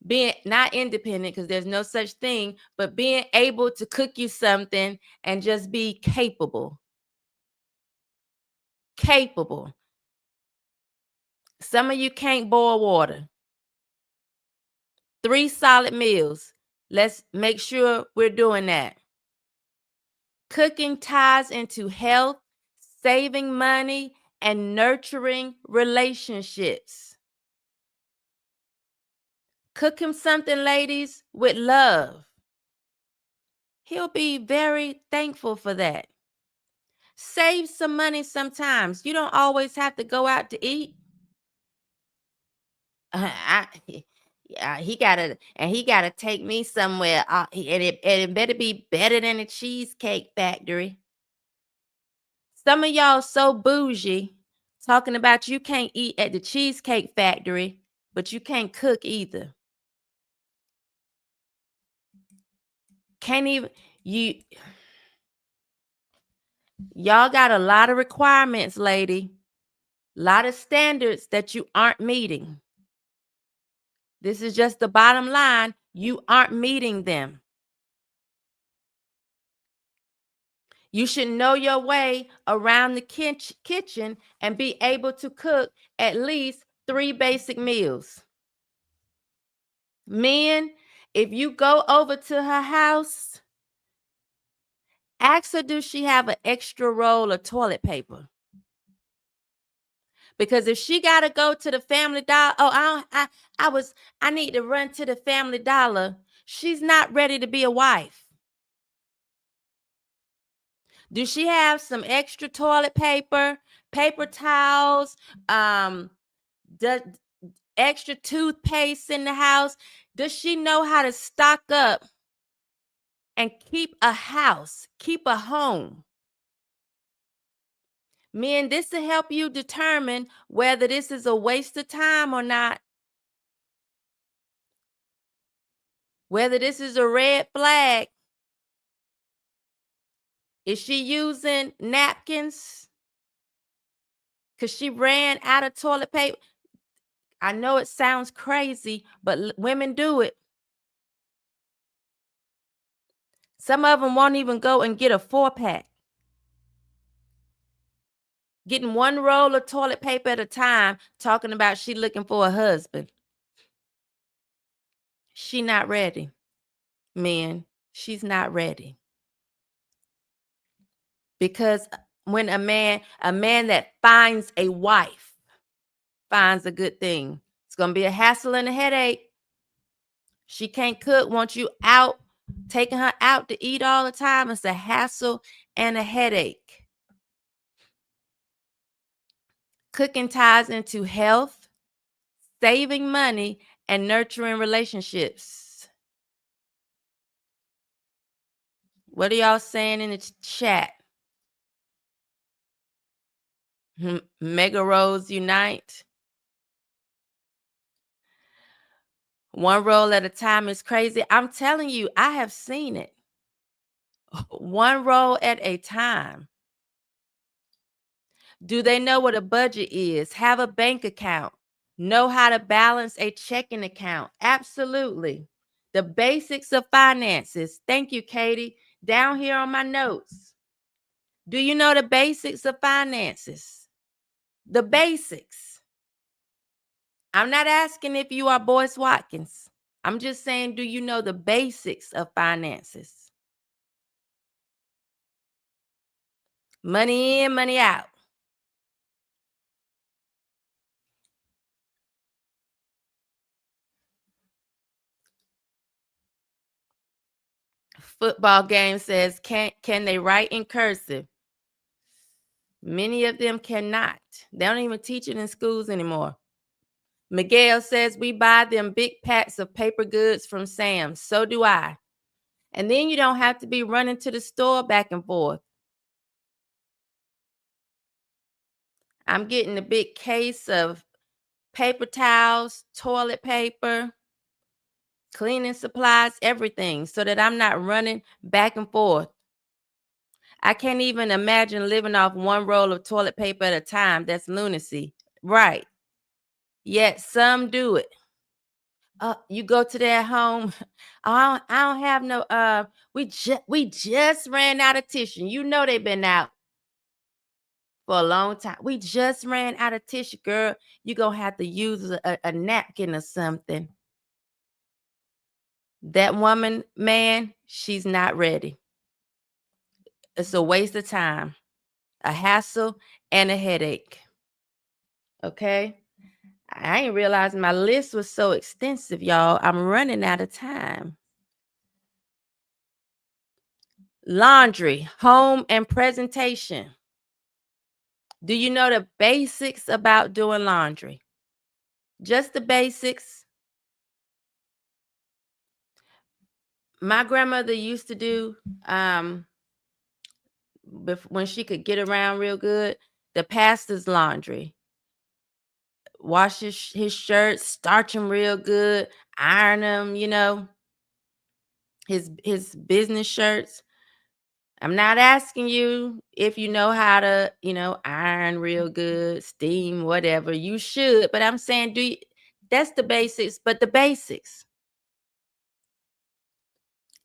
being not independent, because there's no such thing, but being able to cook you something and just be capable. Capable. Some of you can't boil water. 3 solid meals. Let's make sure we're doing that. Cooking ties into health, saving money, and nurturing relationships. Cook him something, ladies, with love. He'll be very thankful for that. Save some money sometimes. You don't always have to go out to eat. He gotta take me somewhere, and it better be better than the Cheesecake Factory. Some of y'all so bougie, talking about you can't eat at the Cheesecake Factory, but you can't cook either. Can't even y'all got a lot of requirements, lady. A lot of standards that you aren't meeting. This is just the bottom line. You aren't meeting them. You should know your way around the kitchen and be able to cook at least 3 basic meals. Men, if you go over to her house, ask her, does she have an extra roll of toilet paper? Because if she got to go to the Family Dollar, I need to run to the Family Dollar, she's not ready to be a wife. Do she have some extra toilet paper, paper towels, the extra toothpaste in the house? Does she know how to stock up and keep a house, keep a home? Men, this will help you determine whether this is a waste of time or not. Whether this is a red flag. Is she using napkins? Because she ran out of toilet paper. I know it sounds crazy, but women do it. Some of them won't even go and get a 4-pack. Getting 1 roll of toilet paper at a time, talking about she looking for a husband. She not ready. Men, she's not ready. Because when a man that finds a wife finds a good thing, it's going to be a hassle and a headache. She can't cook, wants you out, taking her out to eat all the time. It's a hassle and a headache. Cooking ties into health, saving money, and nurturing relationships? What are y'all saying in the chat? Mega roles unite. One roll at a time is crazy. I'm telling you, I have seen it. One roll at a time. Do they know what a budget is? Have a bank account? Know how to balance a checking account? Absolutely. The basics of finances. Thank you, Katie. Down here on my notes. Do you know the basics of finances? The basics. I'm not asking if you are Boyce Watkins. I'm just saying, do you know the basics of finances? Money in, money out. Football game says, can they write in cursive? Many of them cannot. They don't even teach it in schools anymore. Miguel says, we buy them big packs of paper goods from Sam's. So do I. And then you don't have to be running to the store back and forth. I'm getting a big case of paper towels, toilet paper, cleaning supplies, everything, so that I'm not running back and forth. I can't even imagine living off one roll of toilet paper at a time. That's lunacy. Right. Yet some do it. You go to their home. I don't have no we just ran out of tissue. You know they've been out for a long time. We just ran out of tissue, girl. You're gonna have to use a napkin or something. That woman, man, she's not ready. It's a waste of time, a hassle, and a headache. Okay? I ain't realizing my list was so extensive, y'all. I'm running out of time. Laundry, home, and presentation. Do you know the basics about doing laundry? Just the basics. My grandmother used to do, when she could get around real good, the pastor's laundry. Wash his shirts, starch them real good, iron them, his business shirts. I'm not asking you if you know how to, iron real good, steam, whatever. You should, but I'm saying, that's the basics, but the basics.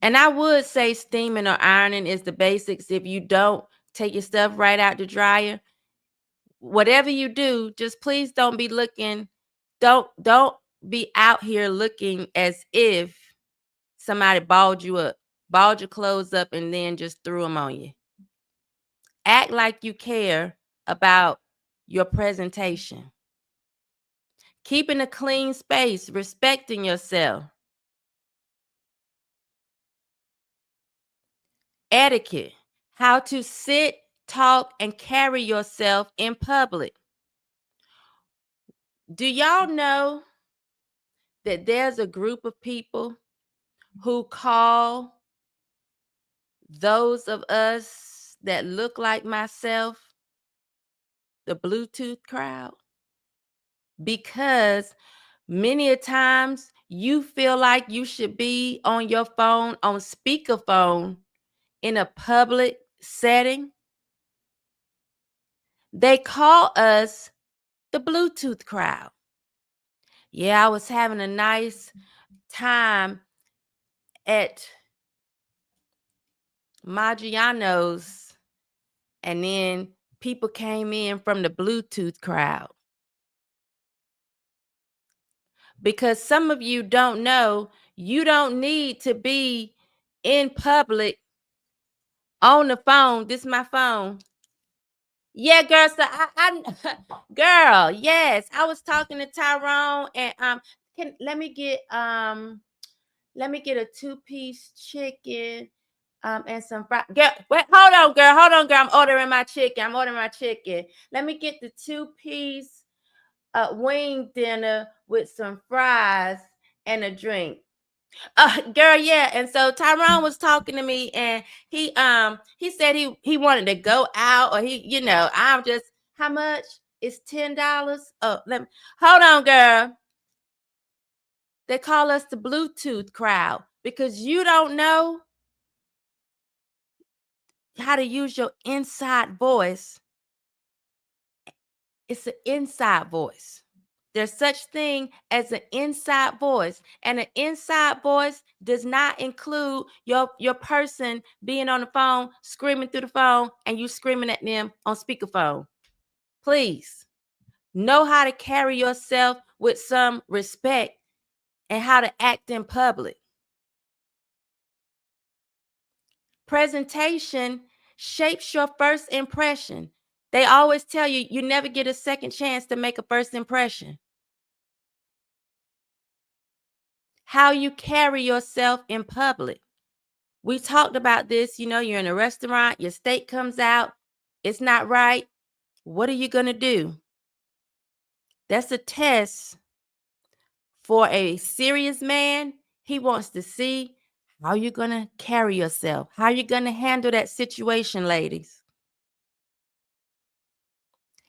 And I would say steaming or ironing is the basics. If you don't take your stuff right out the dryer, whatever you do, just please don't be looking, don't be out here looking as if somebody balled your clothes up and then just threw them on you. Act like you care about your presentation. Keeping a clean space, respecting yourself. Etiquette, how to sit, talk, and carry yourself in public. Do y'all know that there's a group of people who call those of us that look like myself the Bluetooth crowd? Because many a times you feel like you should be on your phone, on speakerphone, in a public setting. They call us the Bluetooth crowd. Yeah, I was having a nice time at Maggiano's, and then people came in from the Bluetooth crowd. Because some of you don't know, you don't need to be in public on the phone. This is my phone. Yeah, girl. So I girl, yes. I was talking to Tyrone, and let me get a 2-piece chicken and some fries. Girl, wait, hold on, girl. I'm ordering my chicken. Let me get the 2-piece wing dinner with some fries and a drink. Girl, yeah. And so Tyrone was talking to me, and he said he wanted to go out, or I'm just, how much? It's $10. Oh, hold on, girl. They call us the Bluetooth crowd because you don't know how to use your inside voice. It's an inside voice. There's such thing as an inside voice, and an inside voice does not include your person being on the phone, screaming through the phone, and you screaming at them on speakerphone. Please know how to carry yourself with some respect and how to act in public. Presentation shapes your first impression. They always tell you you never get a second chance to make a first impression. How you carry yourself in public. We talked about this. You're in a restaurant, your steak comes out, it's not right. What are you going to do? That's a test for a serious man. He wants to see how you're going to carry yourself, how you're going to handle that situation, ladies.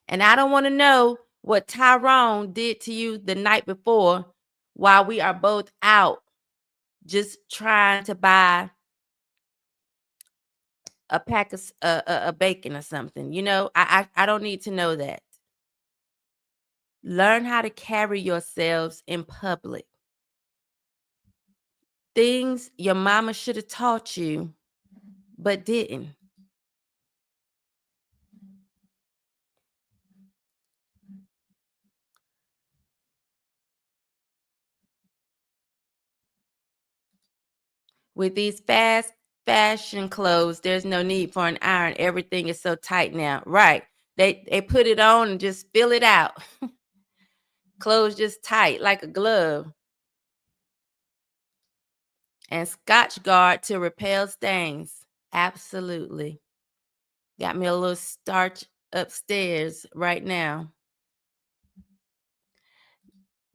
And I don't want to know what Tyrone did to you the night before while we are both out just trying to buy a pack of a bacon or something. I don't need to know that. Learn how to carry yourselves in public. Things your mama should have taught you, but didn't. With these fast fashion clothes, there's no need for an iron. Everything is so tight now. Right. They put it on and just fill it out. Clothes just tight like a glove. And Scotch Guard to repel stains. Absolutely. Got me a little starch upstairs right now.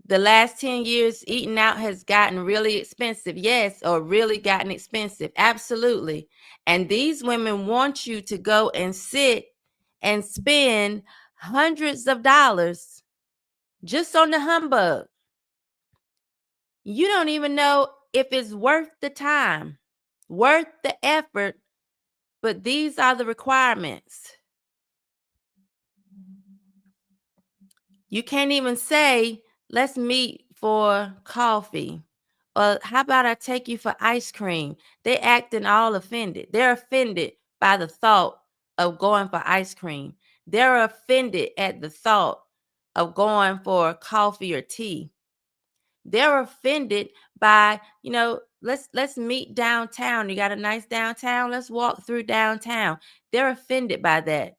The last 10 years, eating out has gotten really expensive. Yes, or really gotten expensive. Absolutely. And these women want you to go and sit and spend hundreds of dollars just on the humbug. You don't even know if it's worth the time, worth the effort, but these are the requirements. You can't even say, let's meet for coffee. Or how about I take you for ice cream? They're acting all offended. They're offended by the thought of going for ice cream. They're offended at the thought of going for coffee or tea. They're offended by, let's meet downtown. You got a nice downtown? Let's walk through downtown. They're offended by that.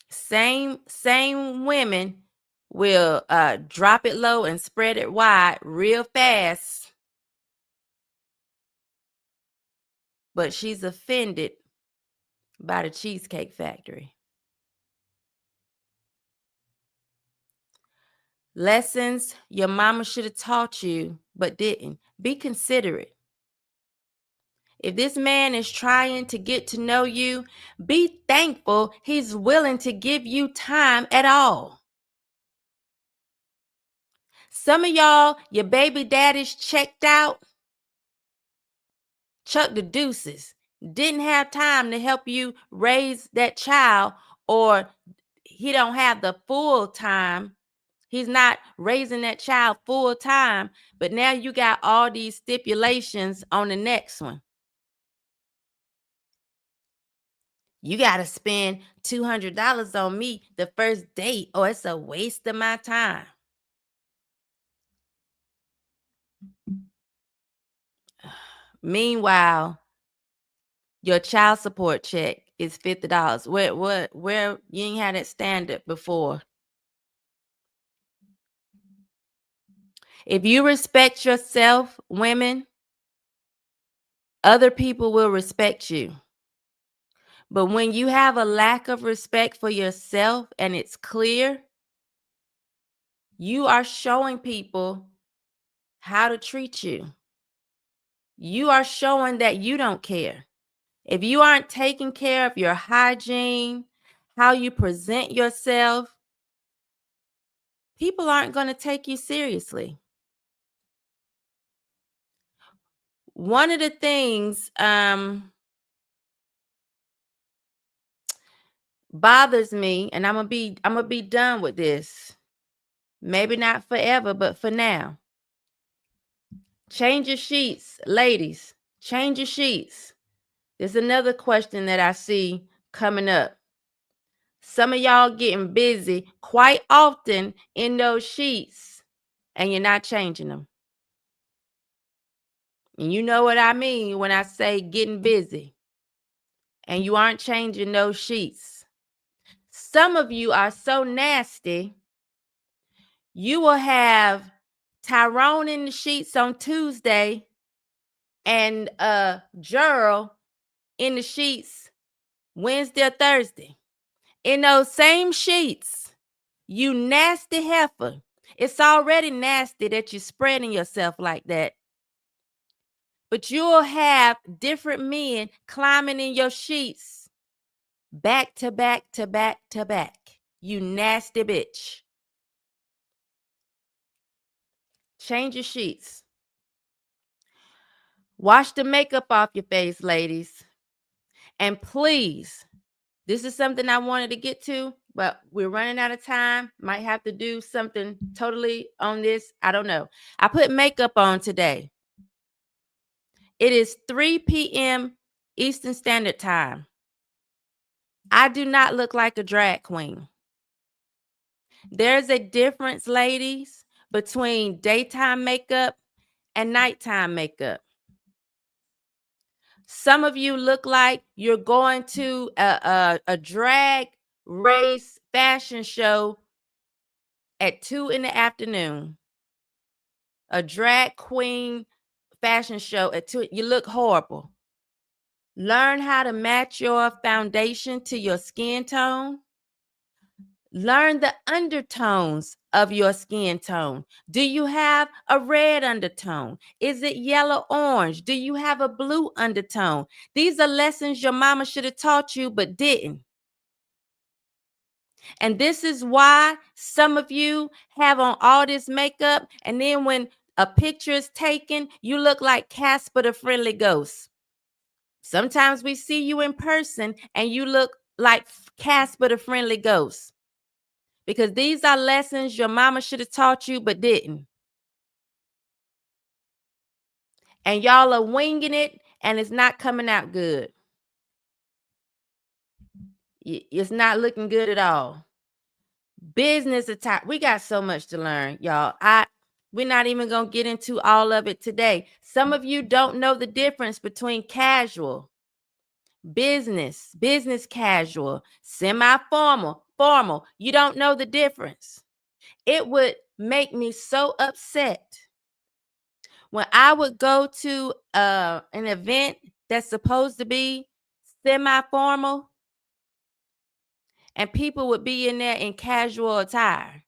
Same women will drop it low and spread it wide real fast, but she's offended by the Cheesecake Factory. Lessons your mama should have taught you but didn't. Be considerate. If this man is trying to get to know you, be thankful he's willing to give you time at all. Some of y'all, your baby daddies checked out, chuck the deuces, didn't have time to help you raise that child, or he don't have the full time. He's not raising that child full time, but now you got all these stipulations on the next one. You got to spend $200 on me the first date, or it's a waste of my time. Meanwhile, your child support check is $50. Where you ain't had that standard before. If you respect yourself, women, other people will respect you. But when you have a lack of respect for yourself and it's clear, You are showing people how to treat you. You are showing that you don't care. If you aren't taking care of your hygiene, how you present yourself, people aren't going to take you seriously. One of the things bothers me, and I'm gonna be done with this. Maybe not forever, but for now. Change your sheets, ladies. Change your sheets. There's another question that I see coming up. Some of y'all getting busy quite often in those sheets, and you're not changing them. And you know what I mean when I say getting busy, and you aren't changing those sheets. Some of you are so nasty, you will have Tyrone in the sheets on Tuesday and Gerald in the sheets Wednesday or Thursday. In those same sheets, you nasty heifer. It's already nasty that you're spreading yourself like that. But you'll have different men climbing in your sheets back to back to back to back. You nasty bitch. Change your sheets. Wash the makeup off your face, ladies. And please, this is something I wanted to get to, but we're running out of time. Might have to do something totally on this. I don't know. I put makeup on today. It is 3 p.m. Eastern Standard Time. I do not look like a drag queen. There's a difference, ladies, between daytime makeup and nighttime makeup. Some of you look like you're going to a drag race fashion show at 2 in the afternoon. A drag queen fashion show at 2. You look horrible. Learn how to match your foundation to your skin tone. Learn the undertones of your skin tone. Do you have a red undertone? Is it yellow orange? Do you have a blue undertone? These are lessons your mama should have taught you but didn't. And this is why some of you have on all this makeup, and then when a picture is taken, you look like Casper the Friendly Ghost. Sometimes we see you in person and you look like Casper the Friendly Ghost. Because these are lessons your mama should have taught you but didn't. And y'all are winging it and it's not coming out good. It's not looking good at all. Business attire. We got so much to learn, y'all. We're not even going to get into all of it today. Some of you don't know the difference between casual, business casual, semi-formal, formal. You don't know the difference. It would make me so upset when I would go to an event that's supposed to be semi-formal and people would be in there in casual attire,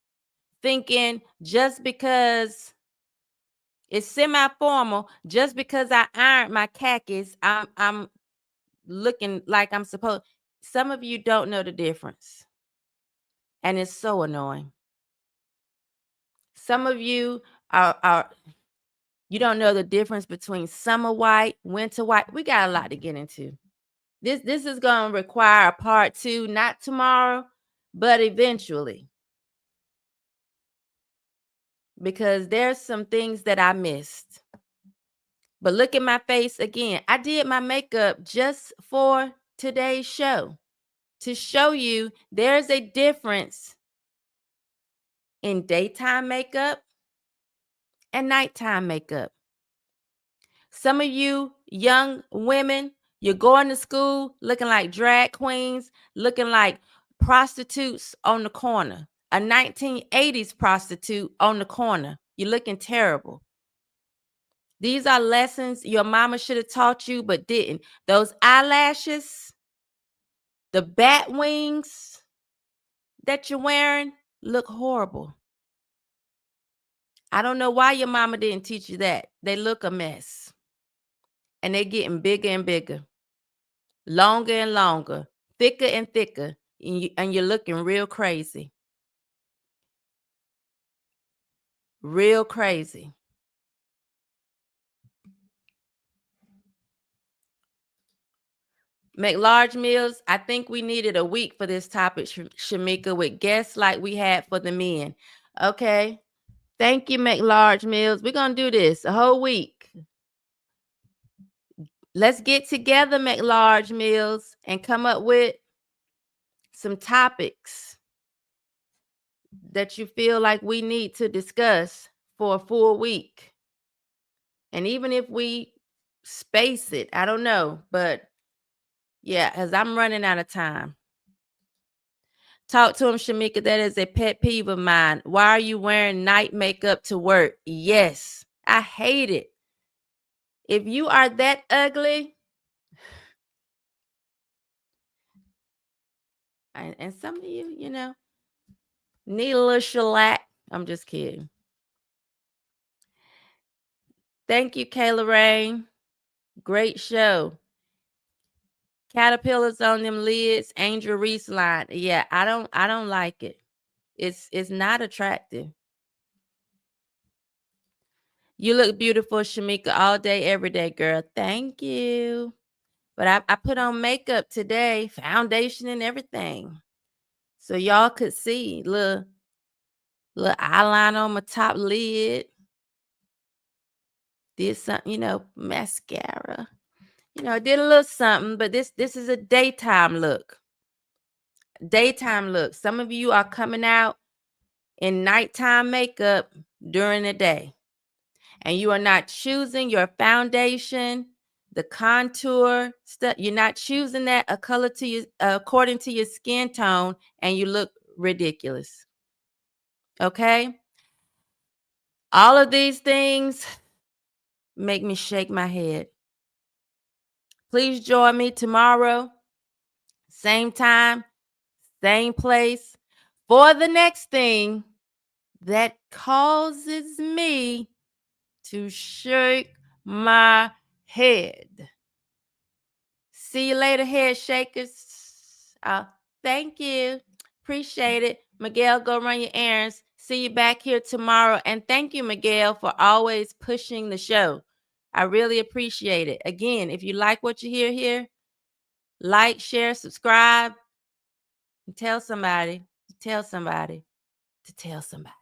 thinking just because it's semi-formal, just because I ironed my khakis, I'm looking like I'm supposed. Some of you don't know the difference. And it's so annoying. Some of you are you don't know the difference between summer white, winter white. We got a lot to get into. This is going to require a part 2, not tomorrow, but eventually. Because there's some things that I missed. But look at my face again. I did my makeup just for today's show to show you there's a difference in daytime makeup and nighttime makeup. Some of you young women, you're going to school looking like drag queens, looking like prostitutes on the corner, a 1980s prostitute on the corner. You're looking terrible. These are lessons your mama should have taught you but didn't. Those eyelashes, the bat wings that you're wearing look horrible. I don't know why your mama didn't teach you that. They look a mess. And they're getting bigger and bigger, longer and longer, thicker and thicker, and you're looking real crazy. Real crazy. Make large meals. I think we needed a week for this topic, Shemeka, with guests like we had for the men. Okay. Thank you, Make Large Meals. We're going to do this a whole week. Let's get together, Make Large Meals, and come up with some topics that you feel like we need to discuss for a full week. And even if we space it, I don't know, but yeah, because I'm running out of time. Talk to him, Shemeka. That is a pet peeve of mine. Why are you wearing night makeup to work? Yes, I hate it. If you are that ugly, and some of you, need a little shellac. I'm just kidding. Thank you, Kayla Rain. Great show. Caterpillars on them lids, Angel Reese line. Yeah, I don't like it. It's not attractive. You look beautiful, Shemeka, all day, every day, girl. Thank you. But I put on makeup today, foundation and everything. So y'all could see little eyeliner on my top lid. Did something, mascara. I did a little something, but this is a daytime look. Daytime look. Some of you are coming out in nighttime makeup during the day. And you are not choosing your foundation, the contour stuff. You're not choosing that a color to you according to your skin tone, and you look ridiculous. Okay? All of these things make me shake my head. Please join me tomorrow, same time, same place, for the next thing that causes me to shake my head. See you later, head shakers. Thank you. Appreciate it. Miguel, go run your errands. See you back here tomorrow. And thank you, Miguel, for always pushing the show. I really appreciate it. Again, if you like what you hear here, like, share, subscribe, and tell somebody to tell somebody to tell somebody.